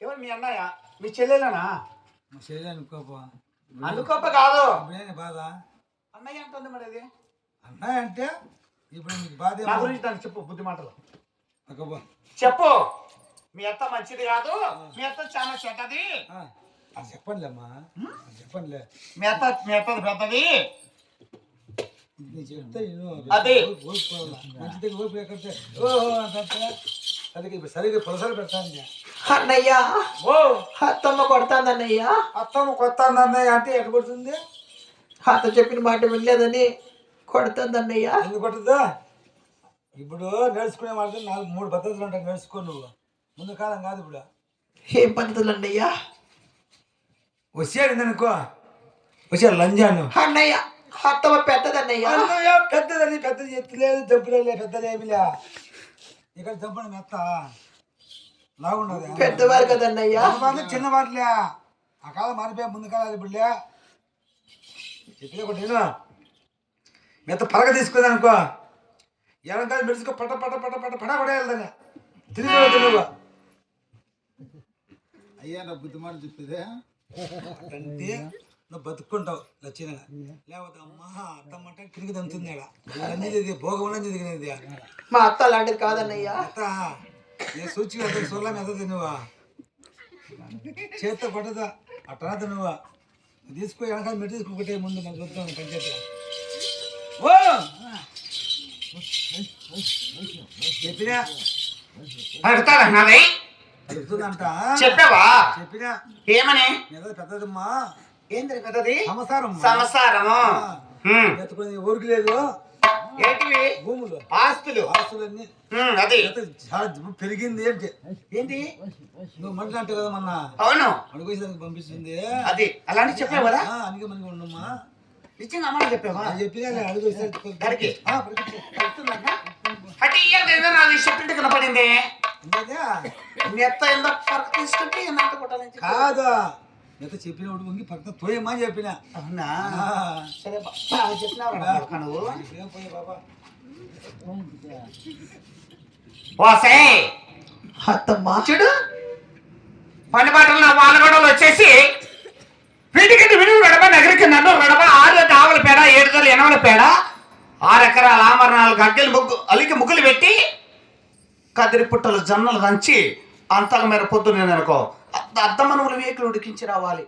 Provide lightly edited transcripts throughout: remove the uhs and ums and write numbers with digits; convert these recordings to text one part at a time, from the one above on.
ఎవరు మీ అన్నయ్య మీ చెల్లెలేనా? మా చెల్లె అనుకోపా. అనుకోప కాదు బాధ అన్నయ్య అంటుంది. మరి అది అన్నయ్య అంటే ఇప్పుడు నీకు బాధ నా గురించి దానికి చెప్పు బుద్ధి మాటలు అక్కబా చెప్పు. మీ అత్త మంచిది కాదు, మీ అత్త చాలా చెడ్డది. అది చెప్పండిలేమ్మా, చెప్పండిలే. మీ అత్తది పెద్దది. చెప్తే అది మంచి దగ్గర ఓపిక ఎక్కడ ఓహో సరిగ్గా పులసలు పెడతాను. అన్నయ్య ఓ అత్తమ్మ కొడతాంది అన్నయ్య. అత్తమ్మ కొత్త అన్నయ్య అంటే ఎక్కడ కొడుతుంది? అత్త చెప్పిన మాట వినలేదని కొడుతుంది అన్నయ్య. ఎందుకు కొడుతుందా? ఇప్పుడు నేర్చుకునే వాళ్ళకి 3 పద్ధతులు ఉంటాయి. నేర్చుకో నువ్వు. ముందు కాలం కాదు ఇప్పుడు. ఏం పద్ధతులు అన్నయ్య? వచ్చాడు అనుకో, వచ్చాడు లంజాను అన్నయ్య. అత్తమ్మ పెద్దదన్నయ్య. పెద్దదని పెద్దది ఎత్తులేదు, దెబ్బలేదు, పెద్దదేమిలే. ఇక్కడ దెబ్బను మెత్త లాగుండదు. పెద్దవారు కదన్నయ్యా. చిన్నవారులే. ఆ కాలం మారిపోయా, ముందు కాలం ఇప్పుడులే. చెప్పే ఒకటి నేను మెత్త పలక తీసుకుంది అనుకో, ఎనకాల మెడుచుకో పట పట పట పట పడ పడేయాలి. తిరిగి నువ్వు అయ్యా నా బుద్ధి మాట చెప్తే అంటే నువ్వు బతుక్కుంటావు లక్షణంగా. లేకపోతే అమ్మా అత్తమ్మంటే కిరికి దంతుంది. అన్నీ భోగం దిగినది. మా అత్త అలాంటిది కాదన్నయ్యా. అత్త ఏ సూచి సోలా మెదది నువ్వా చేత్తో పట్టదా అట్టరాదు నువ్వా. తీసుకో వెనకాల మెట్టు తీసుకుంటే ముందు నాకు వద్దాం పంచాయతీ. ఓ చెప్పినా అడుగుతుందంట. చెప్పావా? చెప్పినా ఏమని? పెద్దదమ్మా. ఏంటి పెద్దది? సంసారము ఎత్తుకుని ఊరికి లేదు. ఏంటివి? భూములు, ఆస్తులన్నీ అది పెరిగింది. ఏంటి నువ్వు మనిషి అంటే కదా మొన్న. అవును అడుగుదానికి పంపిస్తుంది. అది అలాంటి చెప్పావు కదా. అందుకే మనకి ఉండమ్మా. నిజంగా అమ్మ చెప్పావా? చెప్పినా అడుగు చెప్పింటే కనపడింది. తీసుకుంటే కాదు ఎంత చెప్పినప్పుడు వంగి పక్కన తోయమ్మా అని చెప్పిన. అవునా? సరే చెప్పినావు నువ్వు. అత్తమ్మ చూడు పని బాటలు నా వాళ్ళ గొడవలు వచ్చేసి వీటికి వినుగు గడప నగరికి నన్ను గడప 6 ఆవుల పేడ 7 ఎనవల పేడ 6 ఎకరాల ఆమరణాలు గడ్డలు ముగ్గులు పెట్టి కదిరి పుట్టలు జొన్నలు దంచి అంతల మేర పొద్దున్న అనుకో అద్దమనువులు వేకులు ఉడికించి రావాలి.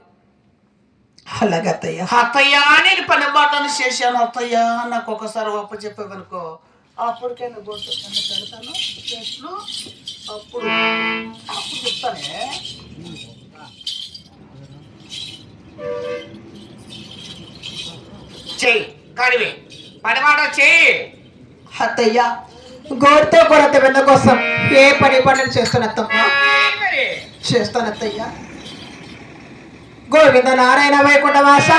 అలాగే అత్తయ్య. అత్తయ్య నేను పని బాటలు చేశాను. అత్తయ్య నాకు ఒకసారి గొప్ప చెప్పేవనుకో అప్పటికైనా గొంతు పెడతాను చెట్లు అప్పుడు చెప్తానే. చెయ్యి కాడివి పనిమాట చెయ్యి. అత్తయ్య గోడితో కొరత వెన్న కోసం ఏ పనులు చేస్తానత్తమ్మా? చేస్తానత్తయ్య. గోవింద నారాయణ వైకుంఠ వాస.